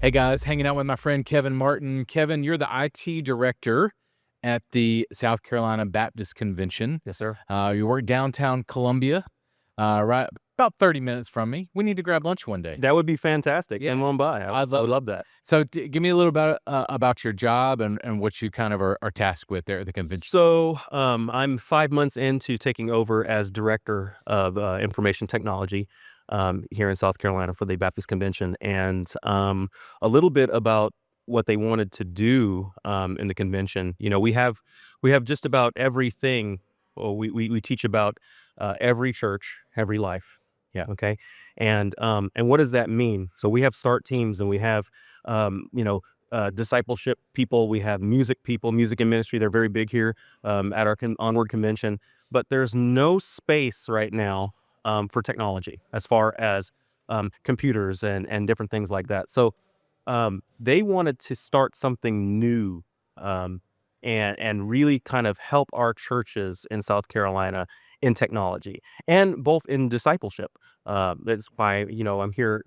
Hey guys, hanging out with my friend Kevin Martin. Kevin, you're the IT director at the South Carolina Baptist Convention. Yes, sir. You work downtown Columbia, right about 30 minutes from me. We need to grab lunch one day. That would be fantastic. Yeah, Come on by. I I'd I love would it. love that. So, give me a little about your job and what you kind of are tasked with there at the convention. So, I'm 5 months into taking over as director of, information technology, here in South Carolina for the Baptist Convention, and, a little bit about what they wanted to do, in the convention. We have just about everything. Well, we teach about, every church, every life. Yeah. Okay? And what does that mean? So we have start teams, and we have, um, you know, discipleship people. We have music people, music and ministry. They're very big here at our Onward convention. But there's no space right now for technology as far as computers and different things like that. So they wanted to start something new um, and really kind of help our churches in South Carolina in technology and both in discipleship. That's why I'm here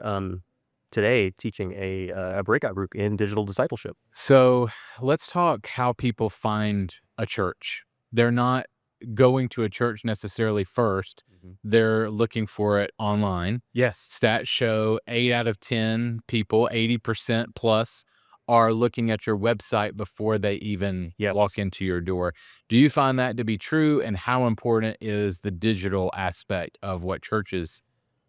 today teaching a breakout group in digital discipleship. So, let's talk how people find a church. They're not going to a church necessarily first. Mhm. They're looking for it online. Yes. Stats show 8 out of 10 people, 80% plus, are looking at your website before they even walk Yes. into your door. Do you find that to be true? And how important is the digital aspect of what churches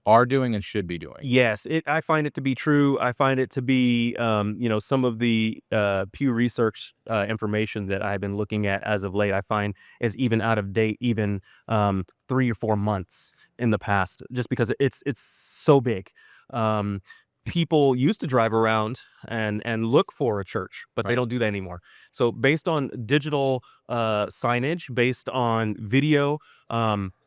are doing and should be doing? Yes, I find it to be true. I find it to be, some of the Pew Research information that I've been looking at as of late. I find is even out of date, even 3 or 4 months in the past, just because it's so big. Um, People used to drive around and look for a church, but they Right. don't do that anymore. So based on digital signage, based on video,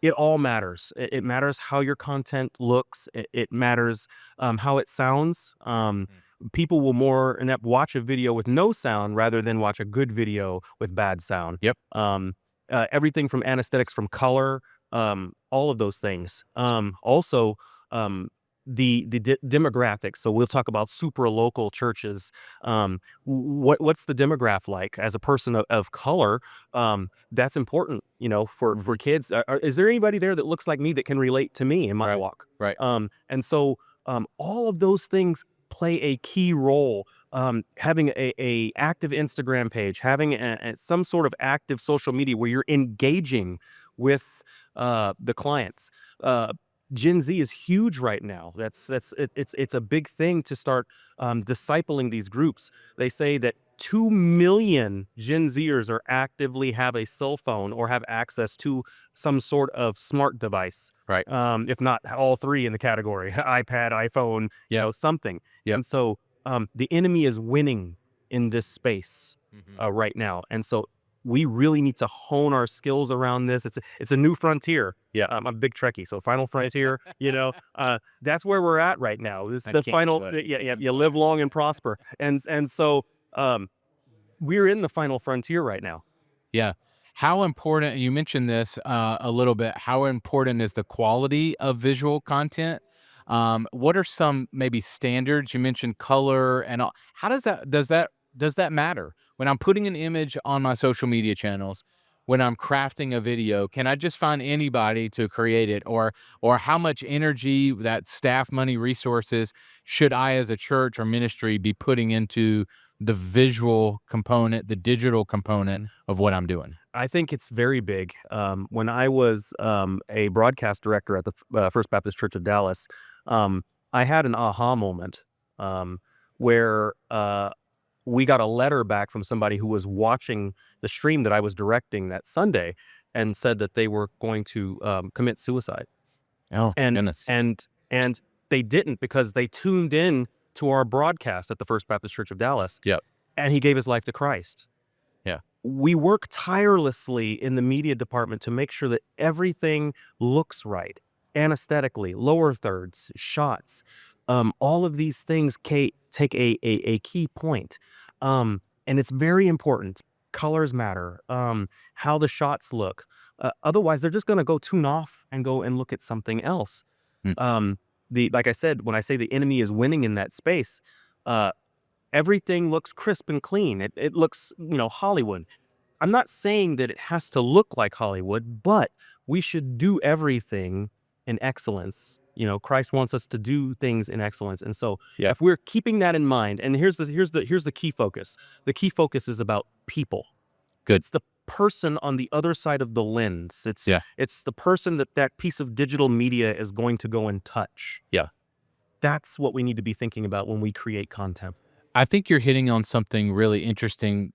it all matters. It matters how your content looks. It matters how it sounds. Mm. People will more inept watch a video with no sound rather than watch a good video with bad sound. Yep. Everything from anesthetics, from color, all of those things. Also, um, the demographics. So we'll talk about super local churches. What's the demographic like as a person of color? That's important, for Mhm. kids. Is there anybody there that looks like me that can relate to me in my Right. walk? Right. And so all of those things play a key role. Having a active Instagram page, having some sort of active social media where you're engaging with the clients. Uh, Gen Z is huge right now. It's a big thing to start discipling these groups. They say that 2 million Gen Zers are actively have a cell phone or have access to some sort of smart device. Right. If not all three in the category, iPad, iPhone, Yep. something. Yep. And so the enemy is winning in this space Mhm. right now. And so we really need to hone our skills around this. It's a new frontier. Yeah. I'm a big Trekkie, so Final Frontier. That's where we're at right now. This is I the can't final. do it. Yeah, yeah. I'm You live sorry. long and prosper, and so we're in the final frontier right now. Yeah. How important, you mentioned this a little bit, how important is the quality of visual content? What are some maybe standards? You mentioned color and all. How does that matter? When I'm putting an image on my social media channels, when I'm crafting a video, can I just find anybody to create it? Or how much energy, that staff money, resources should I as a church or ministry be putting into the visual component, the digital component Mhm. of what I'm doing? I think it's very big. When I was a broadcast director at the First Baptist Church of Dallas, I had an aha moment um, where we got a letter back from somebody who was watching the stream that I was directing that Sunday and said that they were going to commit suicide. Oh, And goodness. and they didn't because they tuned in to our broadcast at the First Baptist Church of Dallas, Yep. and he gave his life to Christ. Yeah. We work tirelessly in the media department to make sure that everything looks right, anesthetically, lower thirds, shots, all of these things take a key point, and it's very important. Colors matter, how the shots look. Otherwise, they're just going to go tune off and go and look at something else. Mm. Um, like I said, when I say the enemy is winning in that space, uh, Everything looks crisp and clean. It looks, Hollywood. I'm not saying that it has to look like Hollywood, but we should do everything in excellence. Christ wants us to do things in excellence. And so Yeah. if we're keeping that in mind, and here's the key focus. The key focus is about people. Good. It's the person on the other side of the lens. It's Yeah. it's the person that piece of digital media is going to go and touch. Yeah. That's what we need to be thinking about when we create content. I think you're hitting on something really interesting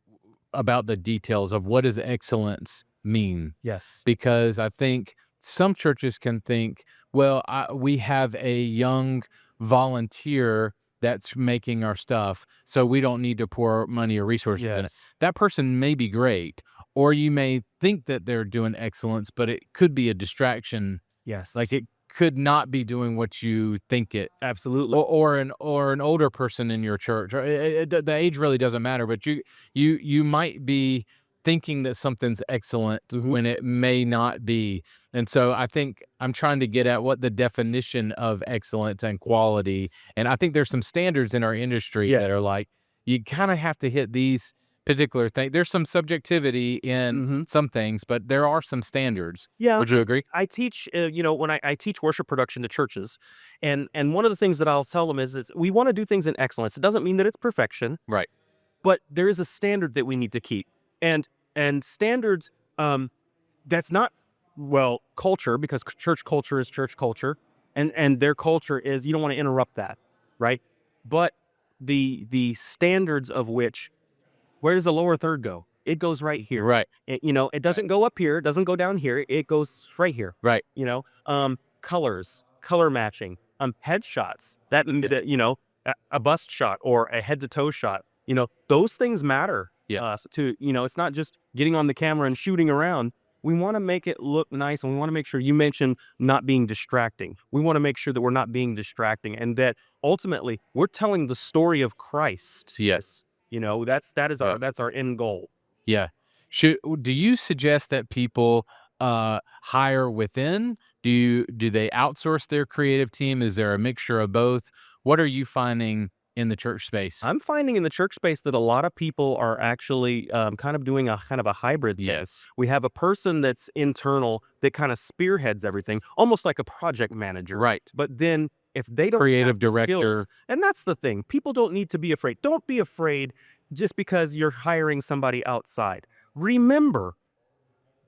about the details of what does excellence mean? Yes. Because I think some churches can think, well, we have a young volunteer that's making our stuff, so we don't need to pour money or resources in it. Yes. That person may be great, or you may think that they're doing excellence, but it could be a distraction. Yes. Like it could not be doing what you think it Absolutely. or an older person in your church, or the age really doesn't matter, but you might be thinking that something's excellent when it may not be. And so I think I'm trying to get at what the definition of excellence and quality, and I think there's some standards in our industry that are Yes. like, you kind of have to hit these particular things. There's some subjectivity in some things, but there are some standards. Yeah, Would you agree? I teach, when I teach worship production to churches, and one of the things that I'll tell them is we want to do things in excellence. It doesn't mean that it's perfection, Right. but there is a standard that we need to keep, and standards. That's not culture, because church culture is church culture, and their culture is, you don't want to interrupt that, right? But the standards of which, where does the lower third go? It goes right here. Right. It doesn't go up here. It doesn't go down here. It goes right here. Right. Colors, color matching, headshots, a bust shot or a head to toe shot. Those things matter. Yes. It's not just getting on the camera and shooting around. We want to make it look nice, and we want to make sure, you mentioned not being distracting. We want to make sure that we're not being distracting, and that ultimately we're telling the story of Christ. Yes. That's our end goal. Yeah. Do you suggest that people hire within? Do they outsource their creative team? Is there a mixture of both? What are you finding in the church space? I'm finding in the church space that a lot of people are actually kind of doing a kind of a hybrid thing. Yes. We have a person that's internal that kind of spearheads everything, almost like a project manager. Right. But then if they don't Creative have the director. skills, and that's the thing, people don't need to be afraid. Don't be afraid just because you're hiring somebody outside. Remember,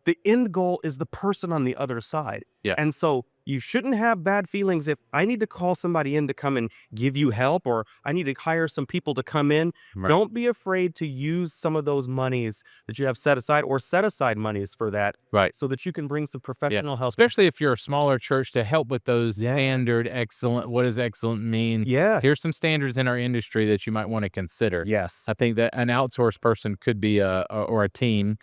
the end goal is the person on the other side. Yeah. And so you shouldn't have bad feelings if I need to call somebody in to come and give you help, or I need to hire some people to come in. Right. Don't be afraid to use some of those monies that you have set aside, or set aside monies for that, Right. so that you can bring some professional help. Especially if you're a smaller church, to help with those Yes. standard excellent. What does excellent mean? Yeah. Here's some standards in our industry that you might want to consider. Yes. I think that an outsourced person could be or a team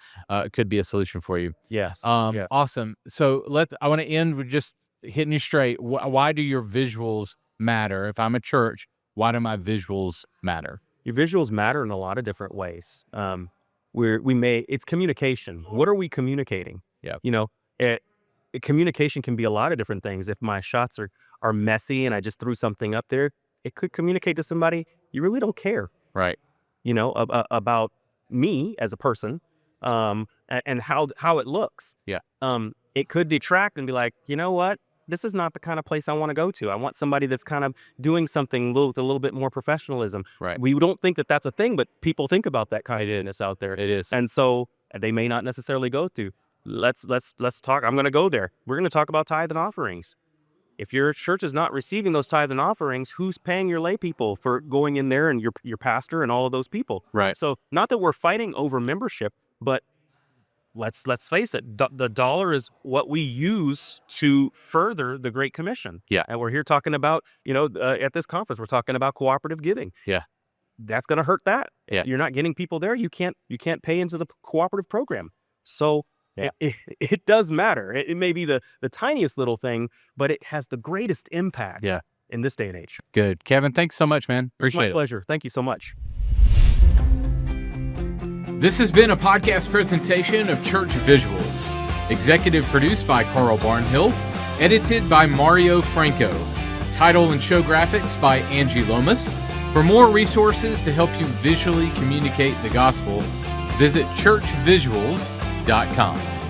could be a solution for you. Yes. Yes. Awesome. So I want to end with just hitting you straight. Why do your visuals matter? If I'm a church, why do my visuals matter? Your visuals matter in a lot of different ways. It's communication. What are we communicating? Yeah. Communication can be a lot of different things. If my shots are messy and I just threw something up there, it could communicate to somebody, you really don't care, Right. about me as a person, and how it looks. Yeah. It could detract and be like, you know what? This is not the kind of place I want to go to. I want somebody that's kind of doing something with a little bit more professionalism. Right. We don't think that that's a thing, but people think about that kind of business out there. It is. And so they may not necessarily go through. Let's talk. I'm going to go there. We're going to talk about tithe and offerings. If your church is not receiving those tithe and offerings, who's paying your lay people for going in there, and your pastor and all of those people? Right. So not that we're fighting over membership, but let's face it. The dollar is what we use to further the Great Commission. Yeah. And we're here talking about, at this conference, we're talking about cooperative giving. Yeah. That's going to hurt that. Yeah. You're not getting people there. You can't pay into the cooperative program. So Yeah. it does matter. It may be the tiniest little thing, but it has the greatest impact. Yeah. In this day and age. Good. Kevin, thanks so much, man. It's Appreciate my it. pleasure. Thank you so much. This has been a podcast presentation of Church Visuals. Executive produced by Carl Barnhill. Edited by Mario Franco. Title and show graphics by Angie Lomas. For more resources to help you visually communicate the gospel, visit churchvisuals.com.